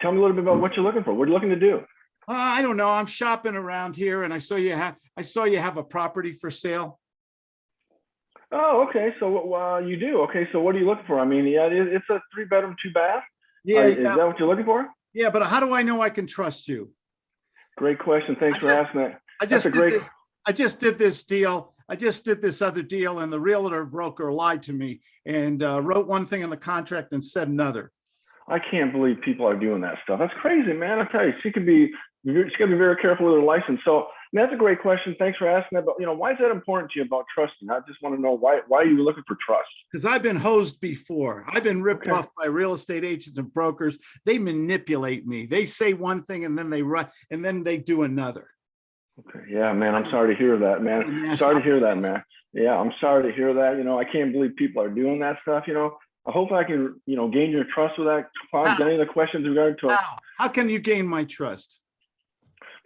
Tell me a little bit about what you're looking for. What are you looking to do? I don't know. I'm shopping around here, and I saw you have a property for sale. Oh, okay. So you do. Okay. So what are you looking for? I mean, yeah, it's a 3-bedroom, 2-bath. Yeah, Is yeah, that what you're looking for? yeah. But how do I know I can trust you? Great question. Thanks I for just, asking that. I That's just a did great. this. I just did this deal. I just did this other deal, and the realtor broker lied to me and wrote one thing in the contract and said another. I can't believe people are doing that stuff. That's crazy, man. I tell you, she got to be very careful with her license. So that's a great question. Thanks for asking that. But why is that important to you about trusting? I just want to know why are you looking for trust? Because I've been hosed before. I've been ripped Okay. off by real estate agents and brokers. They manipulate me. They say one thing and then they run and then they do another. Okay. Yeah, man. I'm sorry to hear that, man. Sorry to hear that, man. Yeah, I'm sorry to hear that. I can't believe people are doing that stuff. I hope I can, gain your trust with that. Claude, got any other questions regarding to? How can you gain my trust?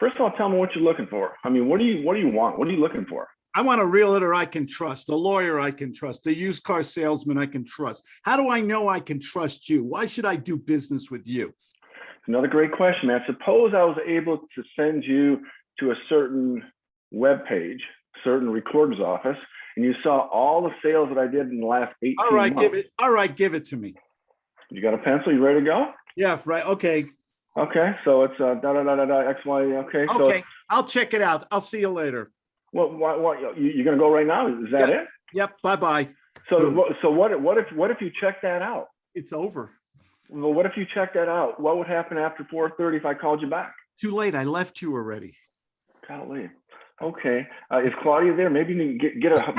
First of all, tell me what you're looking for. I mean, what do you want? What are you looking for? I want a realtor I can trust, a lawyer I can trust, a used car salesman I can trust. How do I know I can trust you? Why should I do business with you? Another great question, man. Suppose I was able to send you to a certain web page, certain recorder's office, and you saw all the sales that I did in the last 18 months. All right, give it to me. You got a pencil? You ready to go? Yeah, right. Okay. Okay, so it's X, Y. Okay, so Okay, I'll check it out. I'll see you later. what you're gonna go right now? Is that it? Yep. Bye-bye. So what if you check that out? It's over. Well, what if you check that out? What would happen after 4:30 if I called you back? Too late. I left you already. Golly. Okay. Is Claudia there? Maybe you can get a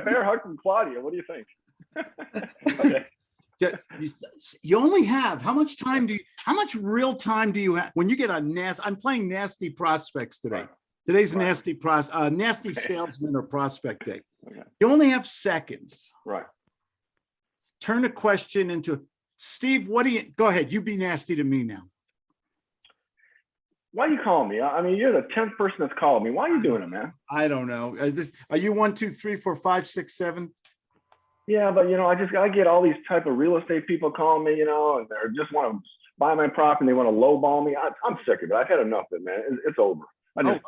bear hug from Claudia. What do you think? Okay. You only have how much real time do you have when you get I'm playing nasty prospects today. Today's right. Nasty salesman or prospect day. Okay. You only have seconds. Right. Turn a question into Steve. Go ahead. You be nasty to me now. Why are you calling me? I mean, you're the 10th person that's called me. Why are you doing it, man? I don't know. Are you 1, 2, 3, 4, 5, 6, 7? Yeah, but I get all these type of real estate people calling me, and they just want to buy my property. They want to lowball me. I'm sick of it. I've had enough of it, man. It's over. Why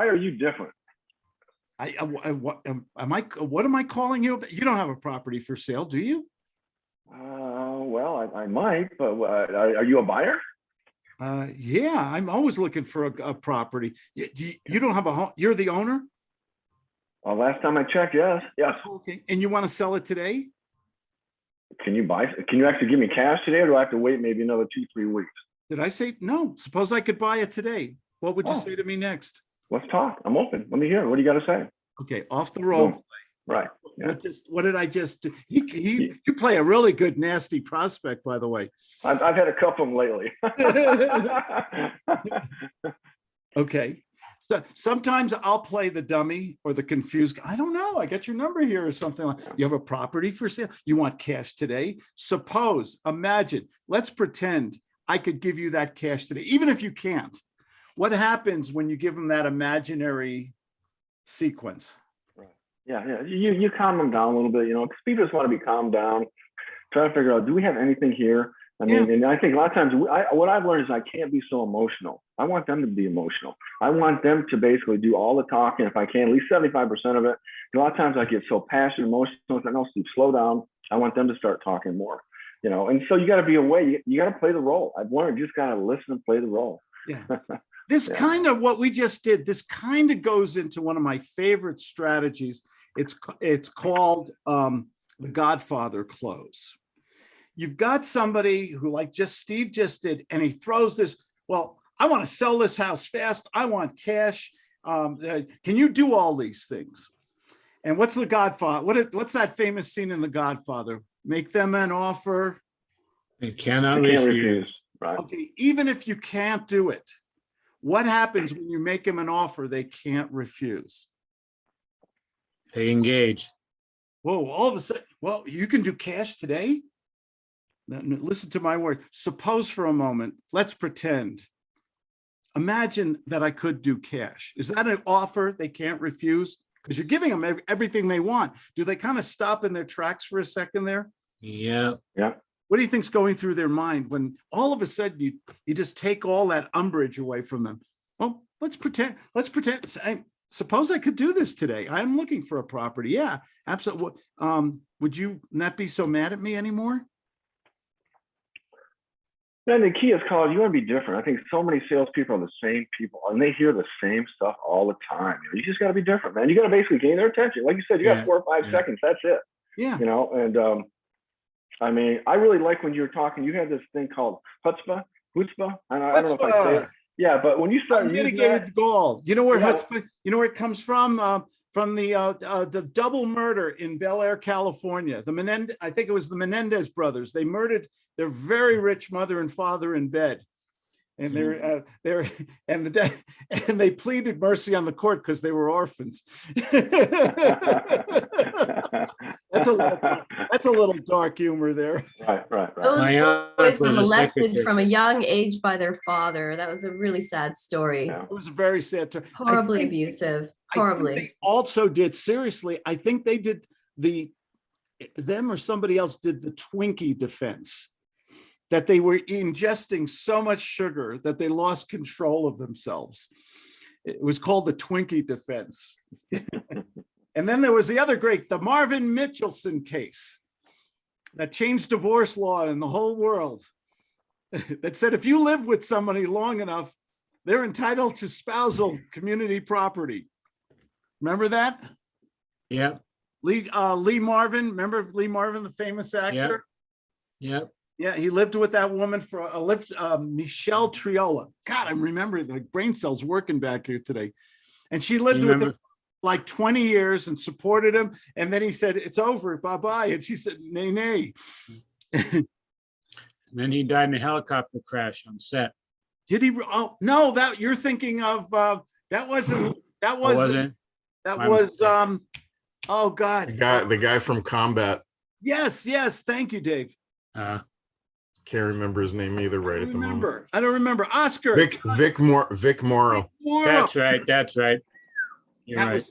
are you different? What am I calling you? You don't have a property for sale, do you? Well, I might, but are you a buyer? Yeah, I'm always looking for a property. You don't have a home. You're the owner? Well, last time I checked, yes. Okay. And you want to sell it today? Can you actually give me cash today, or do I have to wait maybe another 2-3 weeks? Did I say no? Suppose I could buy it today. What would you say to me next? Let's talk. I'm open. Let me hear. What do you got to say? Okay, off the roll. Right. Yeah. What did I just do? You play a really good nasty prospect, by the way. I've had a couple of them lately. Okay. So sometimes I'll play the dummy or the confused. I don't know. I got your number here or something like. You have a property for sale. You want cash today? Imagine. Let's pretend I could give you that cash today, even if you can't. What happens when you give them that imaginary sequence? Yeah. You calm them down a little bit, because people just want to be calmed down. Try to figure out, do we have anything here? I mean, and I think a lot of times what I've learned is I can't be so emotional. I want them to be emotional. I want them to basically do all the talking, if I can, at least 75% of it. A lot of times I get so passionate, emotional. It's like, no, Steve, slow down. I want them to start talking more, and so you got to be away. You got to play the role. I've learned, you just got to listen and play the role. Yeah. This kind of what we just did, this kind of goes into one of my favorite strategies. It's called the Godfather close. You've got somebody who, like Steve just did, and he throws this, well, I want to sell this house fast. I want cash. Can you do all these things? And what's the Godfather? What's that famous scene in The Godfather? Make them an offer. They cannot refuse. Right. Okay, even if you can't do it, what happens when you make them an offer they can't refuse? They engage. Whoa, all of a sudden, well, you can do cash today? Listen to my word. Suppose for a moment, let's pretend. Imagine that I could do cash. Is that an offer they can't refuse? Because you're giving them everything they want. Do they kind of stop in their tracks for a second there? Yeah. Yeah. What do you think's going through their mind when all of a sudden you just take all that umbrage away from them? Well, let's pretend. Suppose I could do this today. I'm looking for a property. Yeah, absolutely. Would you not be so mad at me anymore? And the key is, Colin, you want to be different. I think so many salespeople are the same people, and they hear the same stuff all the time. You just got to be different, man. You got to basically gain their attention. Like you said, you got 4 or 5 seconds. That's it. Yeah. And I mean, I really like when you were talking. You had this thing called chutzpah. I don't know if I say it. Yeah, but when you start unmitigated gall, you know where chutzpah, you know where it comes from the double murder in Bel Air, California. I think it was the Menendez brothers. They murdered their very rich mother and father in bed, and and they pleaded mercy on the court because they were orphans. That's a little dark humor there. Right. Those boys were molested from a young age by their father. That was a really sad story. Yeah. It was a very sad story. Horribly abusive. Horribly. They also did, seriously, I think they did them or somebody else did the Twinkie defense, that they were ingesting so much sugar that they lost control of themselves. It was called the Twinkie defense. And then there was the other the Marvin Mitchelson case that changed divorce law in the whole world. That said, if you live with somebody long enough, they're entitled to spousal community property. Remember that? Yeah. Lee Marvin, remember Lee Marvin, the famous actor? Yeah. Yeah, he lived with that woman for Michelle Triola. God, I'm remembering, the brain cells working back here today. And she lived with him like 20 years and supported him. And then he said, it's over, bye-bye. And she said, nay. And then he died in a helicopter crash on set. Did he? Oh, no, that you're thinking of, that was, oh God. The guy from Combat. Yes. Thank you, Dave. Can't remember his name either right at the moment. I don't remember. Oscar. Vic Morrow. That's right. You're right.